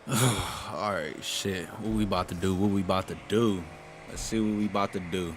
All right, shit. What we about to do? What we about to do? Let's see what we about to do.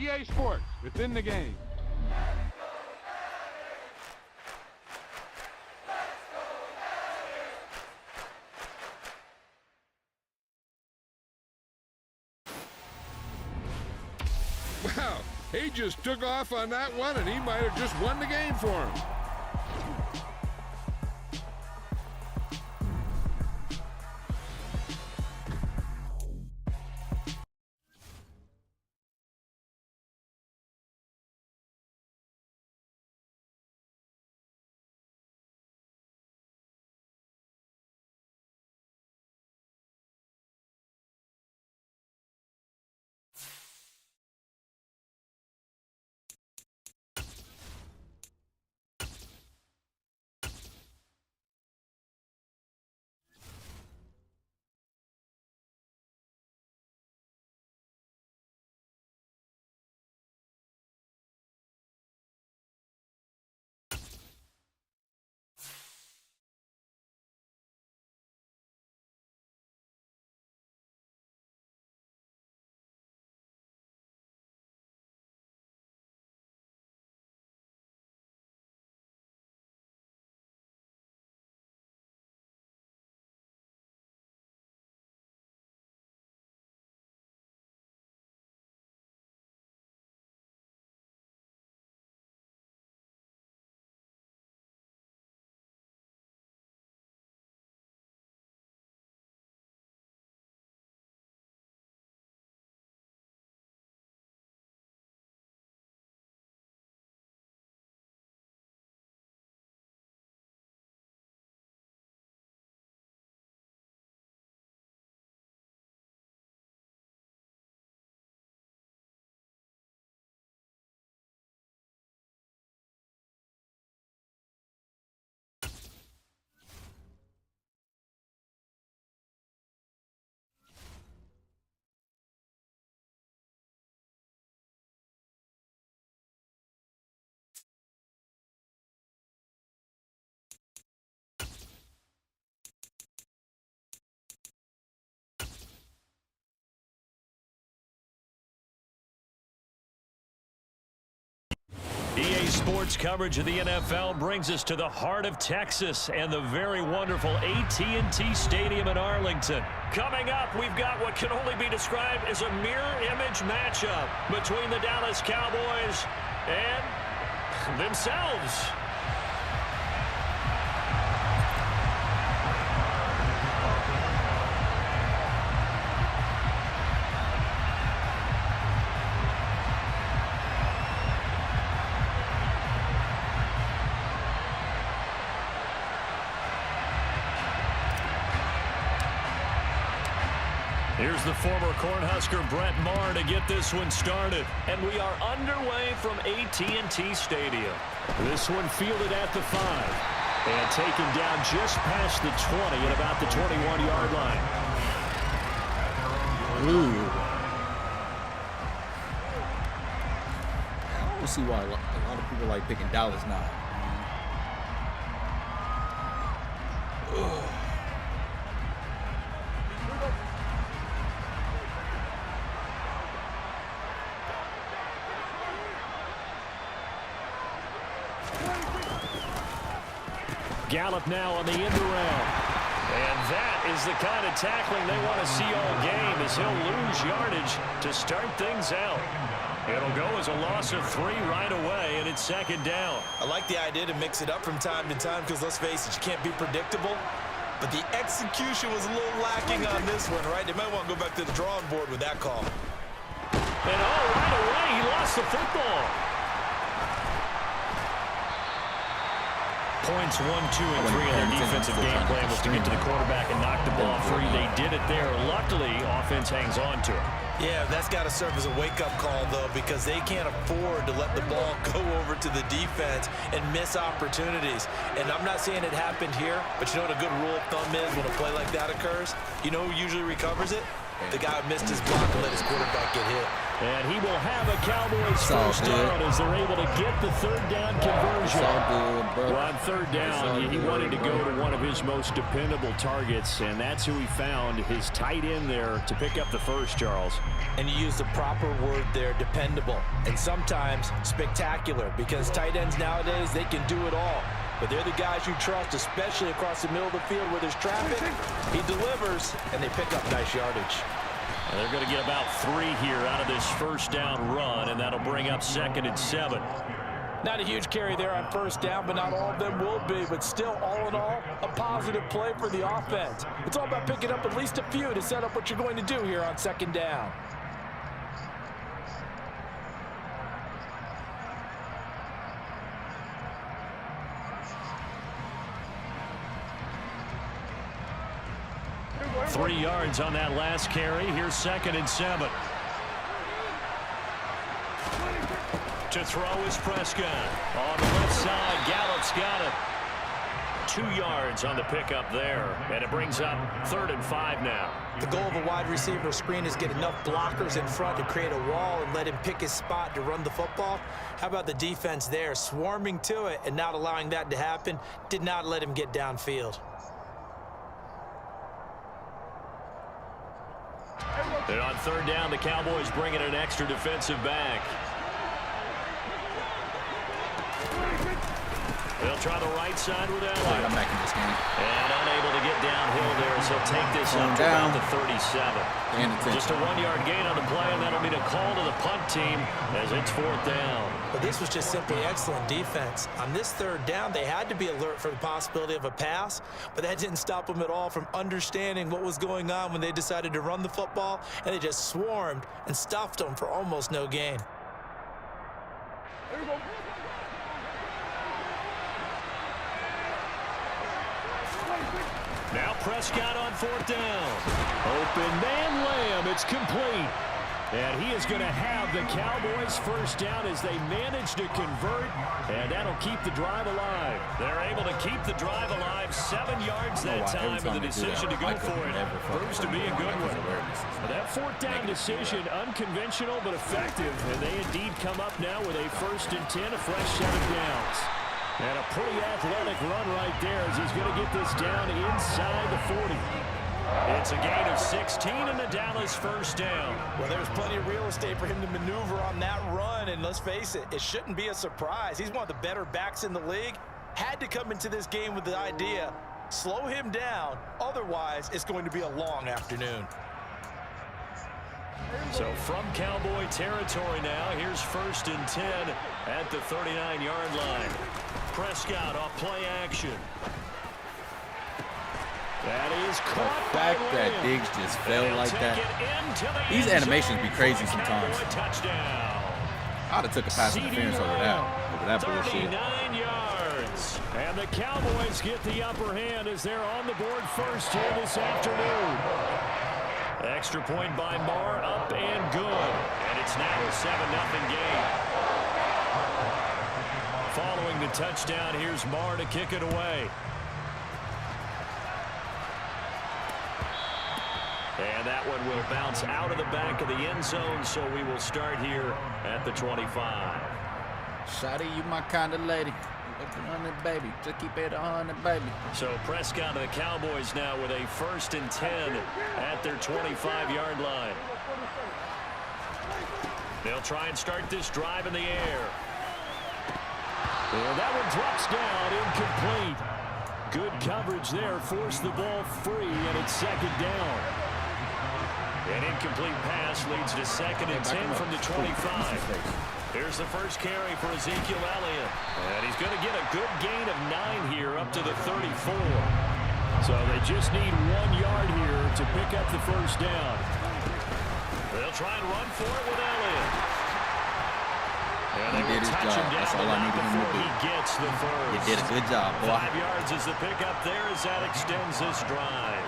EA Sports, within the game. Wow, he just took off on that one, and he might have just won the game for him. EA Sports coverage of the NFL brings us to the heart of Texas and the very wonderful AT&T Stadium in Arlington. Coming up, we've got what can only be described as a mirror image matchup between the Dallas Cowboys and themselves. Here's the former Cornhusker Brett Maher to get this one started. And we are underway from AT&T Stadium. This one fielded at the 5. And taken down just past the 20 at about the 21-yard line. Ooh. I don't see why a lot of people like picking Dallas now. Ugh. Gallup now on the end around. And that is the kind of tackling they want to see all game, as he'll lose yardage to start things out. It'll go as a loss of 3 right away, and it's second down. I like the idea to mix it up from time to time because, let's face it, you can't be predictable. But the execution was a little lacking on this one, right? They might want to go back to the drawing board with that call. And right away, he lost the football. Points 1, 2, and 3 in their defensive game plan was to get to the quarterback and knock the ball free. They did it there. Luckily, offense hangs on to it. Yeah, that's got to serve as a wake-up call, though, because they can't afford to let the ball go over to the defense and miss opportunities. And I'm not saying it happened here, but you know what a good rule of thumb is when a play like that occurs? You know who usually recovers it? The guy who missed his block and let his quarterback get hit. And he will have a Cowboys first down as they're able to get the third down conversion. Well, on third down, he wanted to go to one of his most dependable targets, and that's who he found, his tight end there, to pick up the first, Charles. And you use the proper word there, dependable, and sometimes spectacular, because tight ends nowadays, they can do it all. But they're the guys you trust, especially across the middle of the field where there's traffic. He delivers, and they pick up nice yardage. And they're going to get about 3 here out of this first down run, and that'll bring up 2nd and 7. Not a huge carry there on first down, but not all of them will be. But still, all in all, a positive play for the offense. It's all about picking up at least a few to set up what you're going to do here on second down. Three yards on that last carry. Here's 2nd and 7. To throw is Prescott. On the left side, Gallup's got it. 2 yards on the pickup there, and it brings up 3rd and 5 now. The goal of a wide receiver screen is get enough blockers in front to create a wall and let him pick his spot to run the football. How about the defense there, swarming to it and not allowing that to happen? Did not let him get downfield. And on third down, the Cowboys bring in an extra defensive back. They'll try the right side with Elliott. Right, I'm back in this game. And unable to get downhill there, so he'll take this up to about the 37. Just a 1-yard gain on the play, and that'll be the call to the punt team as it's 4th down. But this was just simply excellent defense. On this third down, they had to be alert for the possibility of a pass, but that didn't stop them at all from understanding what was going on when they decided to run the football, and they just swarmed and stuffed them for almost no gain. There we go. Now Prescott on 4th down. Open man Lamb. It's complete. And he is going to have the Cowboys first down as they manage to convert, and that'll keep the drive alive. They're able to keep the drive alive 7 yards that time, and the decision to go for it proves to be a good one. That 4th down decision, unconventional but effective, and they indeed come up now with a 1st and 10, a fresh set of downs. And a pretty athletic run right there as he's going to get this down inside the 40. It's a gain of 16 and the Dallas first down. Well, there's plenty of real estate for him to maneuver on that run, and let's face it, it shouldn't be a surprise. He's one of the better backs in the league. Had to come into this game with the idea, slow him down, otherwise it's going to be a long afternoon. So from Cowboy territory now, here's 1st and 10 at the 39-yard line. Prescott off play action. That is caught. The fact that Diggs just fell like that. These animations be crazy sometimes. I'd have took a pass interference over that bullshit. 39 yards. And the Cowboys get the upper hand as they're on the board first here this afternoon. Extra point by Marr, up and good. And it's now a 7-0 game. Following the touchdown, here's Marr to kick it away. And that one will bounce out of the back of the end zone, so we will start here at the 25. Shawty, you my kind of lady. 100, baby. Just keep it 100, baby. So Prescott and the Cowboys now with a 1st and 10 at their 25-yard line. They'll try and start this drive in the air. And that one drops down, incomplete. Good coverage there, forced the ball free, and it's 2nd down. An incomplete pass leads to 2nd and 10 from the 25. Here's the first carry for Ezekiel Elliott. And he's going to get a good gain of 9 here up to the 34. So they just need 1 yard here to pick up the 1st down. They'll try and run for it with Elliott. And they will touch him down before he gets the first. You did a good job, boy. 5 yards is the pickup there as that extends this drive.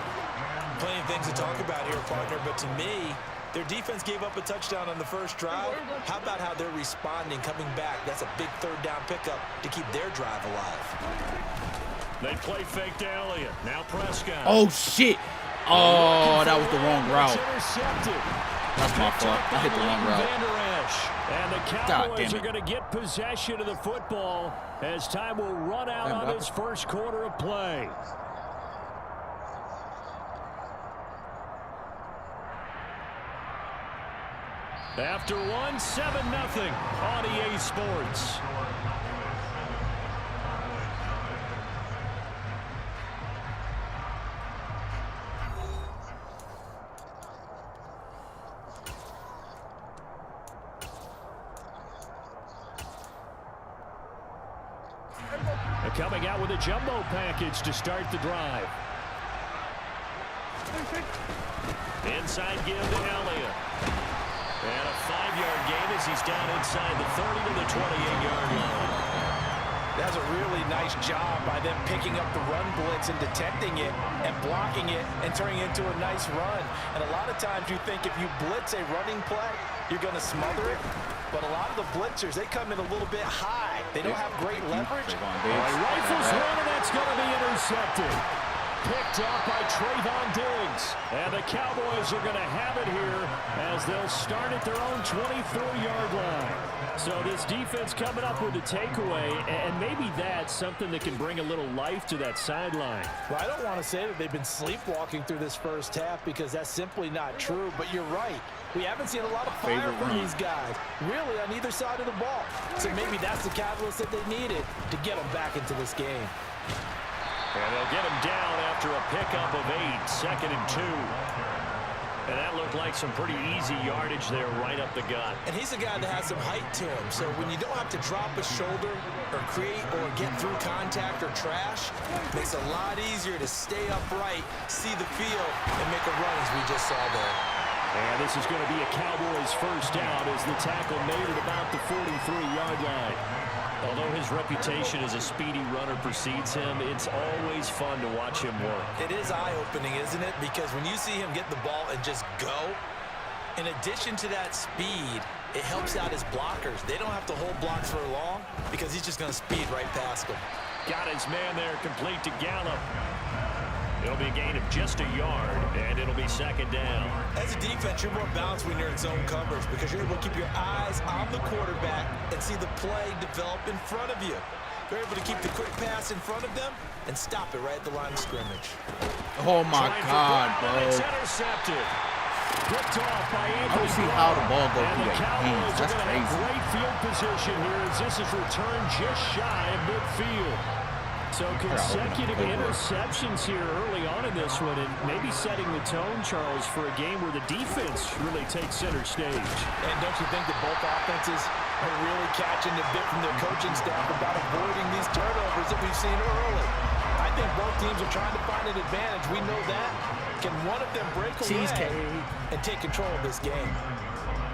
Plenty of things to talk about here, partner, but to me, their defense gave up a touchdown on the first drive. How about how they're responding, coming back? That's a big 3rd down pickup to keep their drive alive. They play fake to Elliott. Now Prescott. Oh, shit. Oh, that was the wrong route. That's my fault. I hit the wrong route. And the Cowboys are going to get possession of the football as time will run out on this first quarter of play. After 7-0 on EA Sports. They're coming out with a jumbo package to start the drive. Inside give to Elliott. And a 5-yard gain as he's down inside the 30 to the 28-yard line. That's a really nice job by them picking up the run blitz and detecting it and blocking it and turning it into a nice run. And a lot of times you think if you blitz a running play, you're going to smother it. But a lot of the blitzers, they come in a little bit high. They don't have great leverage. Rifles one, and that's going to be intercepted. Picked off by Trayvon Diggs. And the Cowboys are going to have it here as they'll start at their own 24-yard line. So this defense coming up with a takeaway, and maybe that's something that can bring a little life to that sideline. Well, I don't want to say that they've been sleepwalking through this first half because that's simply not true, but you're right. We haven't seen a lot of fire from these guys, really, on either side of the ball. So maybe that's the catalyst that they needed to get them back into this game. And they'll get him down after a pickup of 8, 2nd and 2. And that looked like some pretty easy yardage there right up the gut. And he's a guy that has some height to him. So when you don't have to drop a shoulder or create or get through contact or trash, it makes it a lot easier to stay upright, see the field, and make a run as we just saw there. And this is going to be a Cowboys first down as the tackle made at about the 43-yard line. Although his reputation as a speedy runner precedes him, it's always fun to watch him work. It is eye-opening, isn't it? Because when you see him get the ball and just go, in addition to that speed, it helps out his blockers. They don't have to hold blocks for long because he's just going to speed right past them. Got his man there, complete to Gallup. It'll be a gain of just a yard, and it'll be 2nd down. As a defense, you're more balanced when you're in zone coverage because you're able to keep your eyes on the quarterback and see the play develop in front of you. You're able to keep the quick pass in front of them and stop it right at the line of scrimmage. Oh, my God, bro. It's intercepted. Picked off by Anthony. I don't see how the ball goes through their hands. That's crazy. Great field position here as this is returned just shy of midfield. So consecutive interceptions here early on in this one, and maybe setting the tone, Charles, for a game where the defense really takes center stage. And don't you think that both offenses are really catching the bit from their coaching staff about avoiding these turnovers that we've seen early? I think both teams are trying to find an advantage. We know that. Can one of them break away and take control of this game?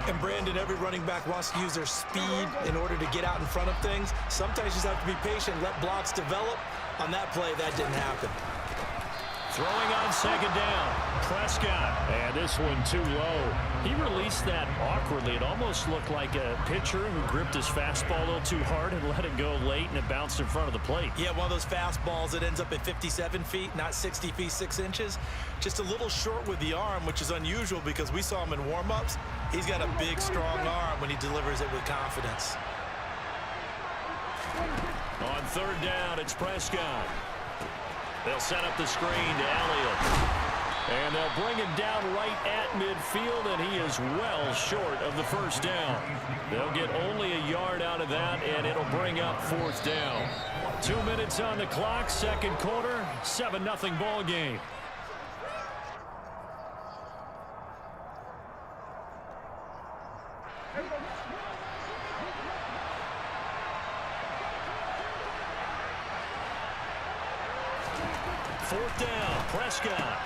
And Brandon, every running back wants to use their speed in order to get out in front of things. Sometimes you just have to be patient, let blocks develop. On that play, that didn't happen. Throwing on second down. Prescott. And this one too low. He released that awkwardly. It almost looked like a pitcher who gripped his fastball a little too hard and let it go late, and it bounced in front of the plate. Yeah, one of those fastballs that ends up at 57 feet, not 60 feet, 6 inches. Just a little short with the arm, which is unusual because we saw him in warm-ups. He's got a big, strong arm when he delivers it with confidence. On third down, it's Prescott. They'll set up the screen to Elliott. And they'll bring him down right at midfield, and he is well short of the first down. They'll get only a yard out of that, and it'll bring up fourth down. 2 minutes on the clock, second quarter, 7-0 ball game. Fourth down, Prescott.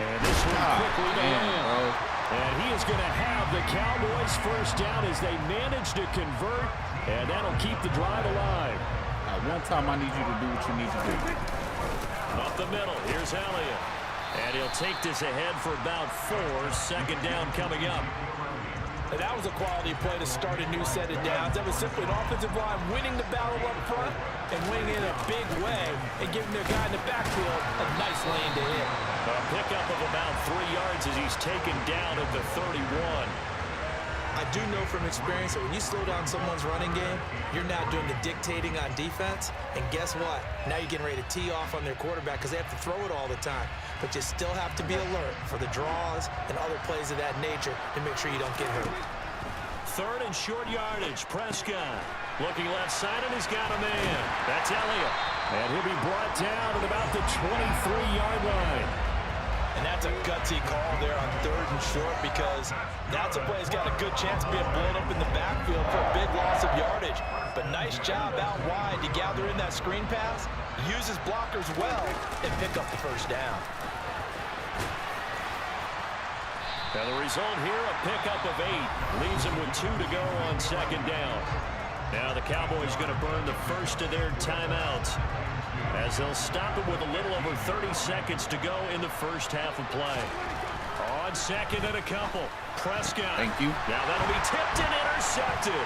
And this one quickly to land. And he is going to have the Cowboys first down as they manage to convert, and that'll keep the drive alive. One time I need you to do what you need to do. Up the middle, here's Elliott. And he'll take this ahead for about 4. Second down coming up. And that was a quality play to start a new set of downs. That was simply an offensive line winning the battle up front and winning in a big way and giving their guy in the backfield a nice lane to hit. A pickup of about 3 yards as he's taken down at the 31. I do know from experience that when you slow down someone's running game, you're now doing the dictating on defense. And guess what? Now you're getting ready to tee off on their quarterback because they have to throw it all the time. But you still have to be alert for the draws and other plays of that nature to make sure you don't get hurt. Third and short yardage, Prescott. Looking left side, and he's got a man. That's Elliott. And he'll be brought down at about the 23-yard line. And that's a gutsy call there on third and short because that's a play that's got a good chance of being blown up in the backfield for a big loss of yardage. But nice job out wide to gather in that screen pass, use his blockers well, and pick up the first down. Now the result here, a pickup of 8. Leaves him with 2 to go on second down. Now the Cowboys going to burn the first of their timeouts as they'll stop it with a little over 30 seconds to go in the first half of play. On second and a couple, Prescott. Thank you. Now that'll be tipped and intercepted.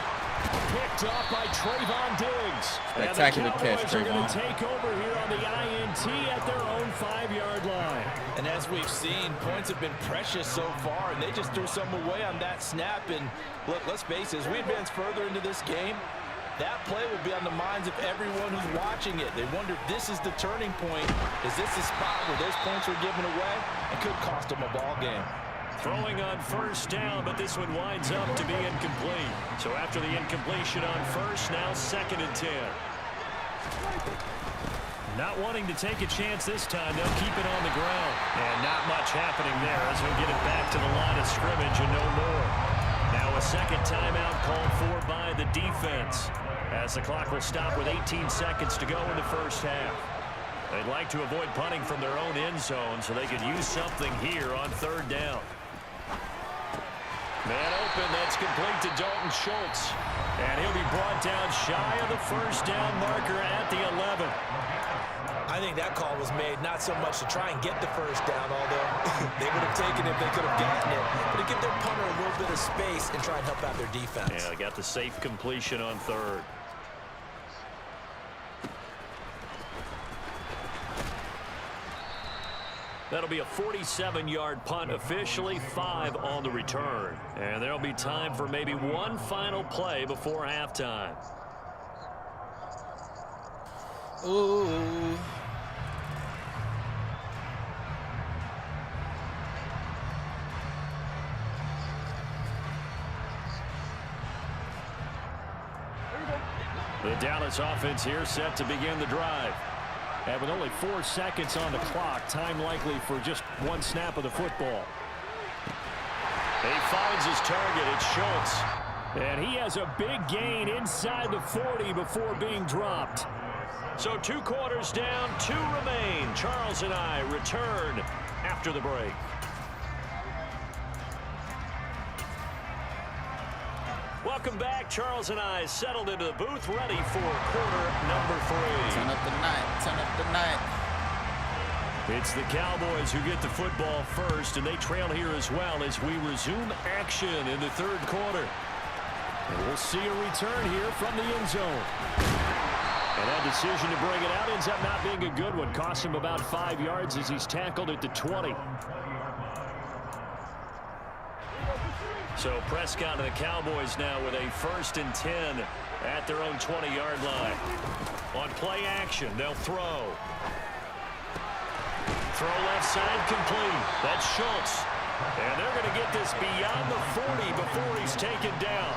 Picked off by Trayvon Diggs. Spectacular catch, Trayvon. And the Cowboys are going to take over here on the INT at their own 5-yard line. And as we've seen, points have been precious so far, and they just threw some away on that snap. And look, let's face it, as we advance further into this game, that play will be on the minds of everyone who's watching it. They wonder if this is the turning point. Is this the spot where those points were given away? It could cost them a ball game. Throwing on first down, but this one winds up to be incomplete. So after the incompletion on first, now second and 10. Not wanting to take a chance this time, they'll keep it on the ground. And not much happening there as we get it back to the line of scrimmage and no more. Now a second timeout called for by the defense as the clock will stop with 18 seconds to go in the first half. They'd like to avoid punting from their own end zone so they could use something here on third down. Man open, that's complete to Dalton Schultz. And he'll be brought down shy of the first down marker at the 11. I think that call was made not so much to try and get the first down, although they would have taken it if they could have gotten it, but to give their punter a little bit of space and try and help out their defense. Yeah, they got the safe completion on third. That'll be a 47-yard punt, officially 5 on the return. And there'll be time for maybe one final play before halftime. Ooh. The Dallas offense here set to begin the drive. And with only 4 seconds on the clock, time likely for just one snap of the football. He finds his target. It's Schultz. And he has a big gain inside the 40 before being dropped. So 2 quarters down, 2 remain. Charles and I return after the break. Welcome back. Charles and I settled into the booth, ready for quarter number 3. Turn up the night. Turn up the night. It's the Cowboys who get the football first, and they trail here as well as we resume action in the third quarter. And we'll see a return here from the end zone. And that decision to bring it out ends up not being a good one. Costs him about 5 yards as he's tackled at the 20. So Prescott and the Cowboys now with a 1st and 10 at their own 20-yard line. On play action, they'll throw. Throw left side complete. That's Schultz. And they're going to get this beyond the 40 before he's taken down.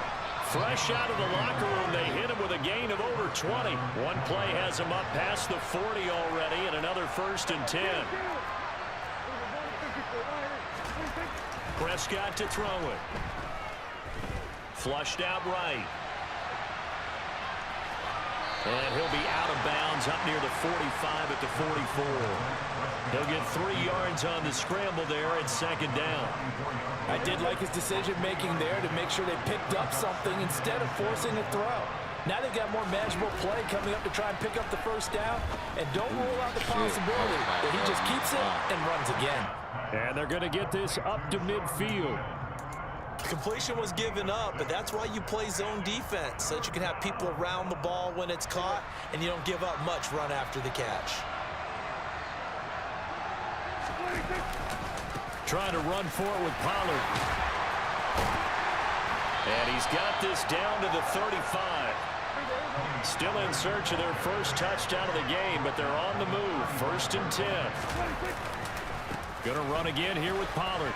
Fresh out of the locker room, they hit him with a gain of over 20. One play has him up past the 40 already, and another 1st and 10. Prescott to throw it. Flushed out right. And he'll be out of bounds up near the 45 at the 44. He'll get 3 yards on the scramble there at 2nd down. I did like his decision-making there to make sure they picked up something instead of forcing a throw. Now they've got more manageable play coming up to try and pick up the 1st down. And don't rule out the possibility that he just keeps it and runs again. And they're going to get this up to midfield. Completion was given up, but that's why you play zone defense, so that you can have people around the ball when it's caught, and you don't give up much run after the catch. Trying to run for it with Pollard. And he's got this down to the 35. Still in search of their first touchdown of the game, but they're on the move. 1st and 10. Going to run again here with Pollard.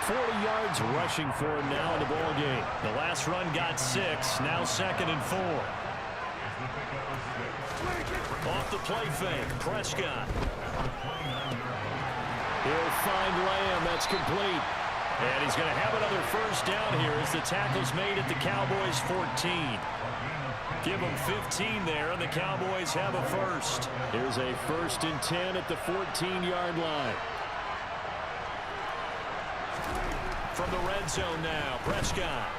40 yards rushing for him now in the ball game. The last run got 6. Now 2nd and 4. Off the play fake. Prescott. He'll find Lamb. That's complete. And he's going to have another 1st down here as the tackle's made at the Cowboys 14. Give them 15 there, and the Cowboys have a 1st. Here's a 1st and 10 at the 14-yard line. From the red zone now, Prescott.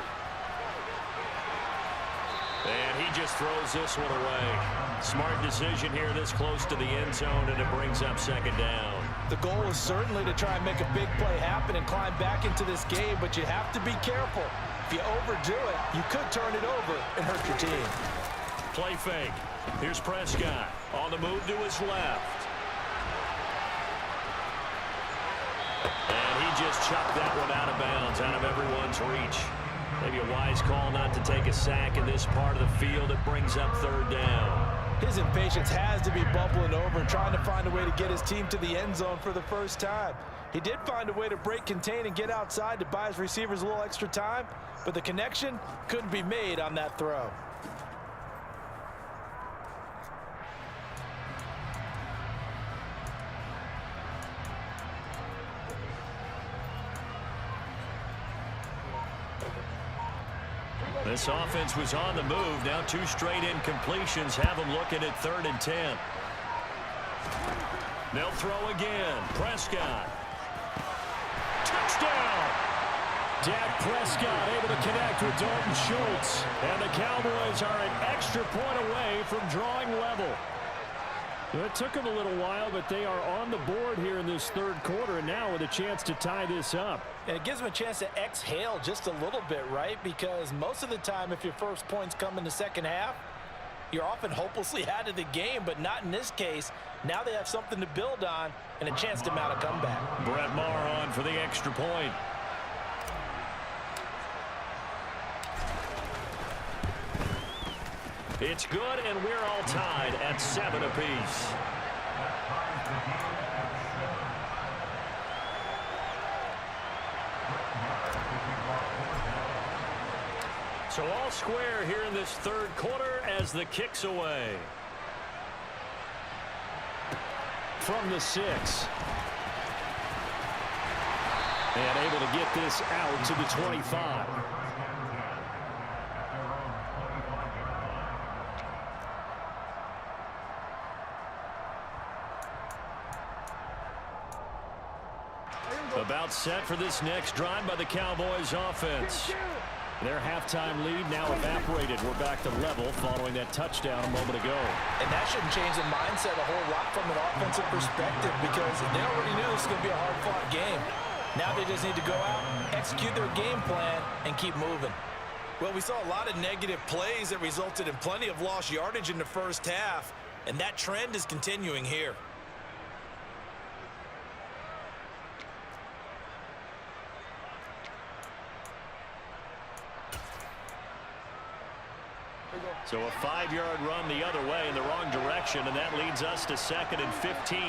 And he just throws this one away. Smart decision here this close to the end zone, and it brings up 2nd down. The goal is certainly to try and make a big play happen and climb back into this game, but you have to be careful. If you overdo it, you could turn it over and hurt your team. Play fake. Here's Prescott on the move to his left. And he just chucked that one out of bounds, out of everyone's reach. Maybe a wise call not to take a sack in this part of the field. It brings up 3rd down. His impatience has to be bubbling over, trying to find a way to get his team to the end zone for the 1st time. He did find a way to break, contain, and get outside to buy his receivers a little extra time, but the connection couldn't be made on that throw. This offense was on the move. Now 2 straight incompletions have them looking at 3rd and 10. They'll throw again. Prescott. Touchdown! Dak Prescott able to connect with Dalton Schultz. And the Cowboys are an extra point away from drawing level. It took them a little while, but they are on the board here in this 3rd quarter, and now with a chance to tie this up. And it gives them a chance to exhale just a little bit, right? Because most of the time, if your first points come in the 2nd half, you're often hopelessly out of the game, but not in this case. Now they have something to build on and a chance to mount a comeback. Brett Maher on for the extra point. It's good, and we're all tied at 7 apiece. So all square here in this 3rd quarter as the kick's away. From the 6. And able to get this out to the 25. About set for this next drive by the Cowboys offense. Their halftime lead now evaporated. We're back to level following that touchdown a moment ago. And that shouldn't change the mindset a whole lot from an offensive perspective because they already knew this was going to be a hard-fought game. Now they just need to go out, execute their game plan, and keep moving. Well, we saw a lot of negative plays that resulted in plenty of lost yardage in the first half, and that trend is continuing here. So a 5-yard run the other way in the wrong direction, and that leads us to 2nd and 15.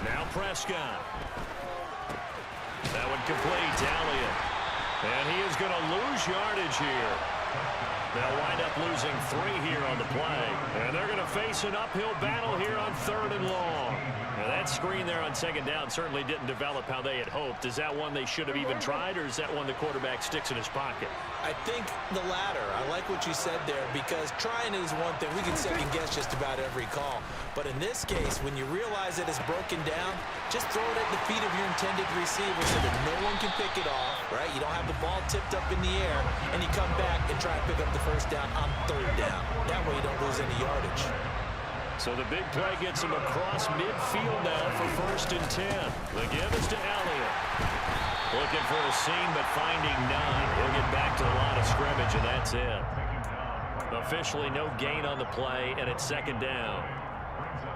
Now Prescott. That one complete to Elliott. And he is going to lose yardage here. They'll wind up losing 3 here on the play. And they're going to face an uphill battle here on 3rd and long. Now that screen there on 2nd down certainly didn't develop how they had hoped. Is that one they should have even tried, or is that one the quarterback sticks in his pocket? I think the latter. I like what you said there because trying is one thing. We can second guess just about every call. But in this case, when you realize that it's broken down, just throw it at the feet of your intended receiver so that no one can pick it off, right? You don't have the ball tipped up in the air, and you come back and try and pick up the first down on 3rd down. That way you don't lose any yardage. So the big play gets him across midfield now for 1st and 10. The give is to Elliott. Looking for a seam, but finding none. He'll get back to the line of scrimmage, and that's it. Officially no gain on the play, and it's 2nd down.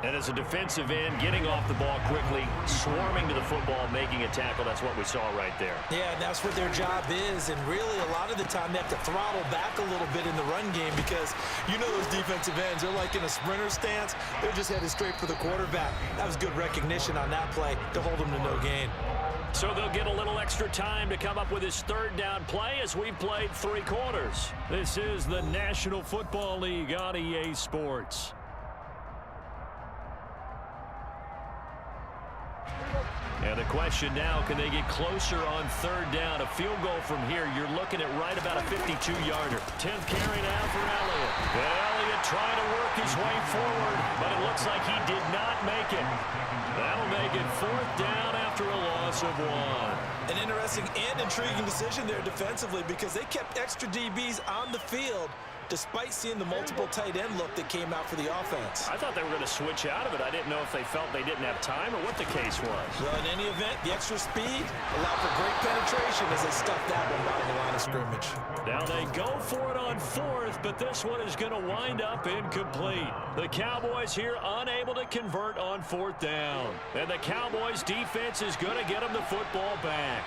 And as a defensive end, getting off the ball quickly, swarming to the football, making a tackle, that's what we saw right there. Yeah, and that's what their job is. And really, a lot of the time, they have to throttle back a little bit in the run game because you know those defensive ends, they're like in a sprinter stance. They're just headed straight for the quarterback. That was good recognition on that play to hold them to no gain. So they'll get a little extra time to come up with his 3rd down play as we've played 3 quarters. This is the National Football League on EA Sports. And the question now, can they get closer on 3rd down? A field goal from here, you're looking at right about a 52-yarder. 10th carry now for Elliott. And Elliott trying to work his way forward, but it looks like he did not make it. That'll make it 4th down after a loss of 1. An interesting and intriguing decision there defensively because they kept extra DBs on the field despite seeing the multiple tight end look that came out for the offense. I thought they were going to switch out of it. I didn't know if they felt they didn't have time or what the case was. Well, in any event, the extra speed allowed for great penetration as they stuffed that one by the line of scrimmage. Now they go for it on 4th, but this one is going to wind up incomplete. The Cowboys here unable to convert on 4th down. And the Cowboys defense is going to get them the football back.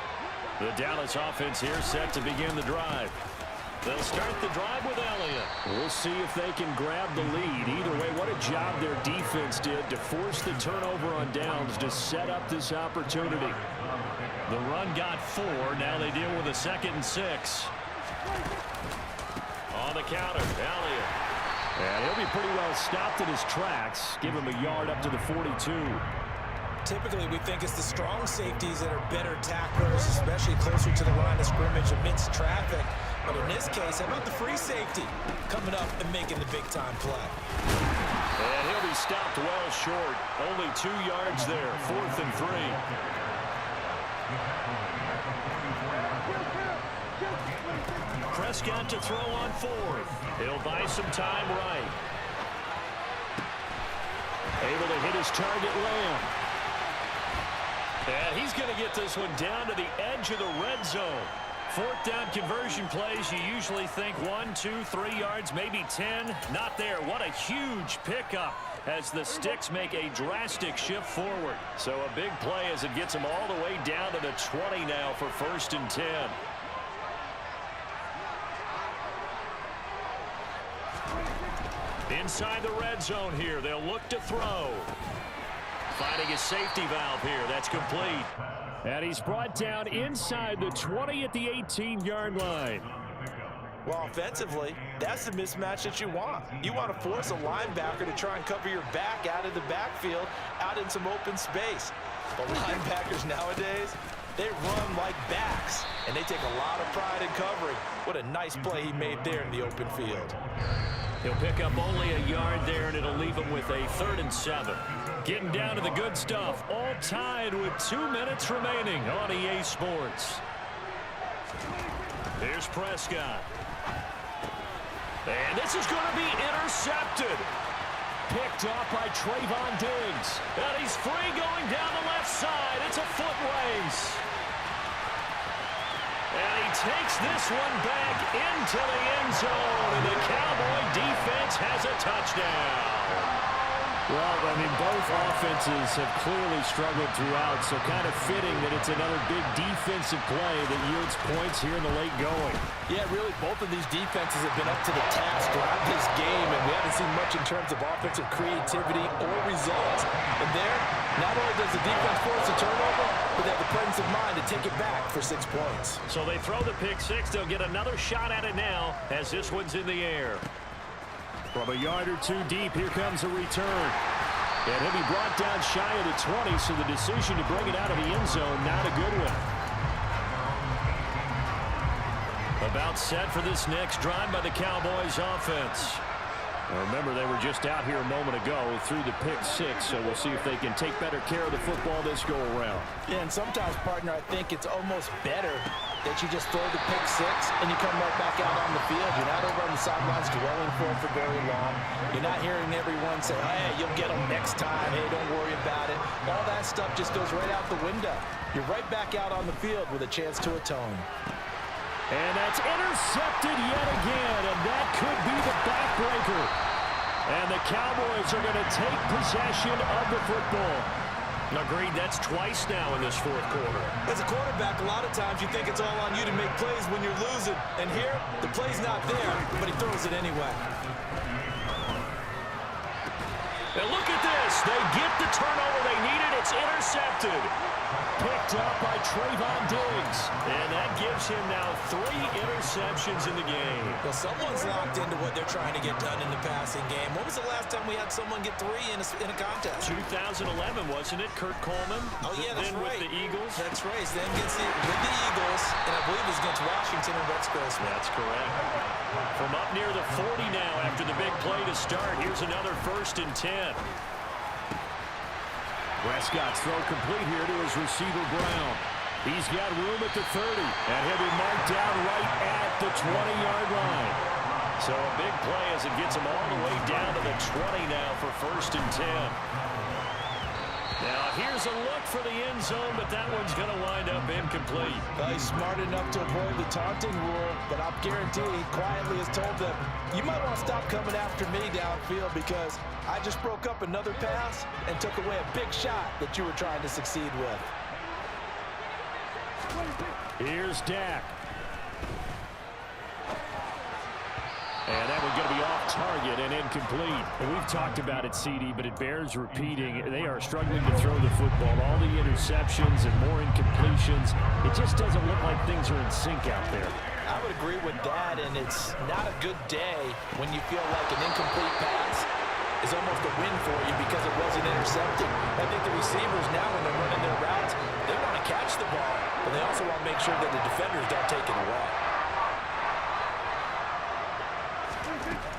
The Dallas offense here set to begin the drive. They'll start the drive with Elliott. We'll see if they can grab the lead. Either way, what a job their defense did to force the turnover on downs to set up this opportunity. The run got 4. Now they deal with a 2nd and 6. On the counter, Elliott. And he'll be pretty well stopped in his tracks. Give him a yard up to the 42. Typically, we think it's the strong safeties that are better tacklers, especially closer to the line of scrimmage amidst traffic. But in this case, how about the free safety coming up and making the big-time play? And he'll be stopped well short. Only 2 yards there, 4th and 3. Prescott to throw on 4th. He'll buy some time right. Able to hit his target Lamb. And he's going to get this one down to the edge of the red zone. 4th down conversion plays, you usually think 1, 2, 3 yards, maybe 10. Not there. What a huge pickup as the Sticks make a drastic shift forward. So a big play as it gets them all the way down to the 20 now for 1st and 10. Inside the red zone here, they'll look to throw. Finding his safety valve here, that's complete. And he's brought down inside the 20 at the 18-yard line. Well, offensively, that's the mismatch that you want. You want to force a linebacker to try and cover your back out of the backfield, out in some open space. But linebackers nowadays, they run like backs, and they take a lot of pride in covering. What a nice play he made there in the open field. He'll pick up only a yard there, and it'll leave him with a 3rd and 7. Getting down to the good stuff, all tied with 2 minutes remaining on EA Sports. Here's Prescott. And this is going to be intercepted. Picked up by Trayvon Diggs. And he's free going down the left side. It's a foot race. And he takes this one back into the end zone. And the Cowboy defense has a touchdown. Well, I mean, both offenses have clearly struggled throughout, so kind of fitting that it's another big defensive play that yields points here in the late going. Yeah, really, both of these defenses have been up to the task throughout this game, and we haven't seen much in terms of offensive creativity or results. And there, not only does the defense force a turnover, but they have the presence of mind to take it back for 6 points. So they throw the pick six. They'll get another shot at it now as this one's in the air. From a yard or two deep, here comes a return. And he'll be brought down shy of the 20, so the decision to bring it out of the end zone, not a good one. About set for this next drive by the Cowboys offense. Now remember, they were just out here a moment ago through the pick six, so we'll see if they can take better care of the football this go-around. Yeah, and sometimes, partner, I think it's almost better that you just throw the pick six and you come right back out on the field. You're not over on the sidelines dwelling for it for very long. You're not hearing everyone say, hey, you'll get them next time. Hey, don't worry about it. All that stuff just goes right out the window. You're right back out on the field with a chance to atone. And that's intercepted yet again, and that could be the backbreaker. And the Cowboys are going to take possession of the football. Agreed, that's twice now in this fourth quarter. As a quarterback, a lot of times you think it's all on you to make plays when you're losing. And here, the play's not there, but he throws it anyway. And look at this. They get the turnover they needed. It's intercepted. Picked up by Trayvon Diggs. And that gives him now 3 interceptions in the game. Well, someone's locked into what they're trying to get done in the passing game. When was the last time we had someone get 3 in a contest? 2011, wasn't it? Kurt Coleman. Oh, yeah, that's then right. With the Eagles. That's right. Then with the Eagles, and I believe it was against Washington and Rex Grossman. That's correct. From up near the 40 now after the big play to start. Here's another 1st and 10. Prescott's throw complete here to his receiver, Brown. He's got room at the 30, and he'll be marked down right at the 20-yard line. So a big play as it gets him all the way down to the 20 now for 1st and 10. Now here's a look for the end zone, but that one's going to wind up incomplete. Well, he's smart enough to avoid the taunting rule, but I'm guaranteed he quietly has told them, you might want to stop coming after me downfield because I just broke up another pass and took away a big shot that you were trying to succeed with. Here's Dak. And that one's going to be off target and incomplete. And we've talked about it, CD, but it bears repeating. They are struggling to throw the football. All the interceptions and more incompletions. It just doesn't look like things are in sync out there. I would agree with that, and it's not a good day when you feel like an incomplete pass is almost a win for you because it wasn't intercepted. I think the receivers now, when they're running their routes, they want to catch the ball, but they also want to make sure that the defenders don't take it away.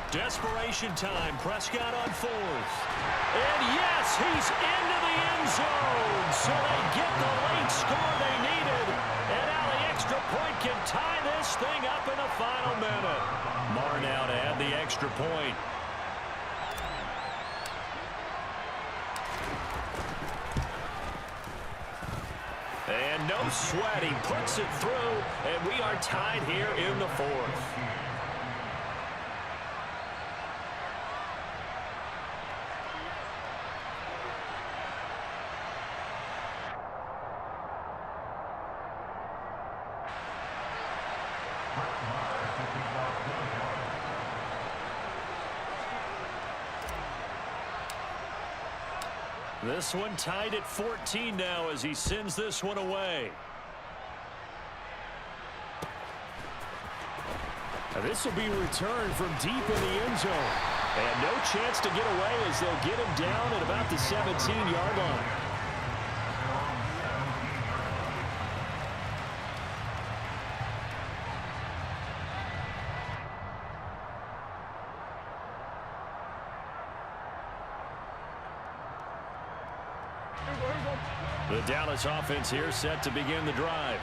Desperation time. Prescott on 4th. And yes, he's into the end zone. So they get the late score they needed. And now the extra point can tie this thing up in the final minute. Marr now to add the extra point. And no sweat. He puts it through. And we are tied here in the 4th. This one tied at 14 now as he sends this one away. Now this will be returned from deep in the end zone. And no chance to get away as they'll get him down at about the 17-yard line. The Dallas offense here set to begin the drive.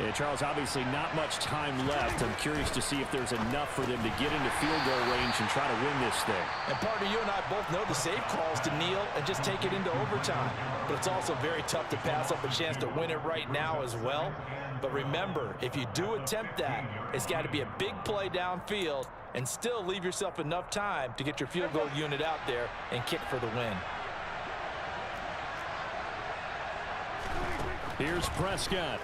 Yeah, Charles, obviously not much time left. I'm curious to see if there's enough for them to get into field goal range and try to win this thing. And partner, you and I both know the safe calls to kneel and just take it into overtime. But it's also very tough to pass up a chance to win it right now as well. But remember, if you do attempt that, it's got to be a big play downfield and still leave yourself enough time to get your field goal unit out there and kick for the win. Here's Prescott.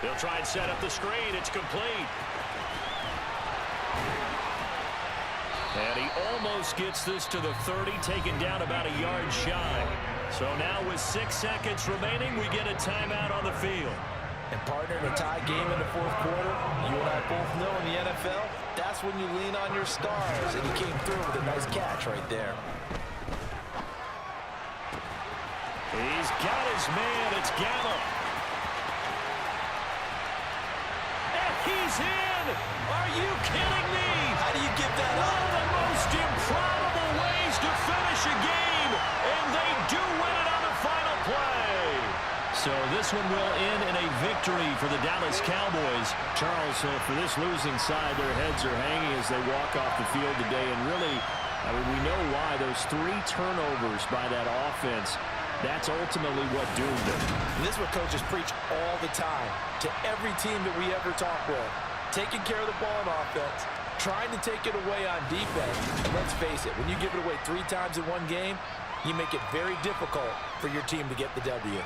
They'll try and set up the screen. It's complete. And he almost gets this to the 30, taken down about a yard shy. So now with 6 seconds remaining, we get a timeout on the field. And partner, in a tie game in the fourth quarter, you and I both know in the NFL, that's when you lean on your stars. And he came through with a nice catch right there. He's got his man. It's Gallup. He's in! Are you kidding me? How do you give that up? One of the most improbable ways to finish a game, and they do win it on the final play. So this one will end in a victory for the Dallas Cowboys. Charles, so for this losing side, their heads are hanging as they walk off the field today. And really, I mean, we know why. Those 3 turnovers by that offense, that's ultimately what doomed them. And this is what coaches preach all the time to every team that we ever talk with. Taking care of the ball on offense, trying to take it away on defense. And let's face it, when you give it away 3 times in one game, you make it very difficult for your team to get the W.